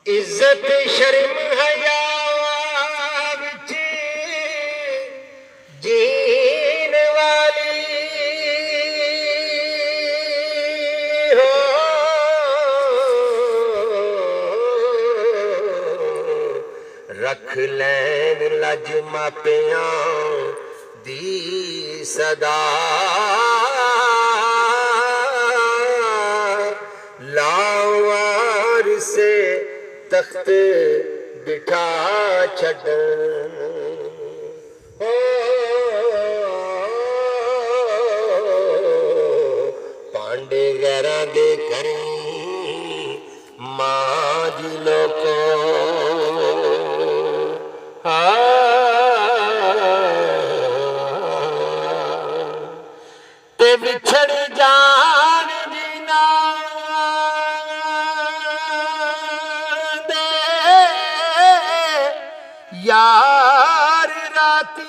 इज्जत शर्म हया विच जीन वाली हो, रख लैन लज मापियां दी सदा, लावार से तख्त बिठा छड़न। पांडे गैरां दे करी माज लोको, ते बिछड़ जान जीना दे यार राती,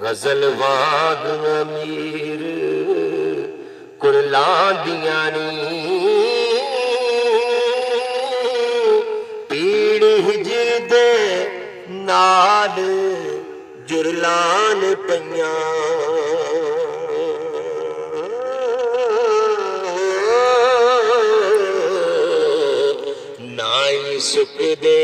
गजल वाग अमीर कुरलां दियां नी, पीड़ हिजर दे नाल जुरलान पईयां, नाई सुकदे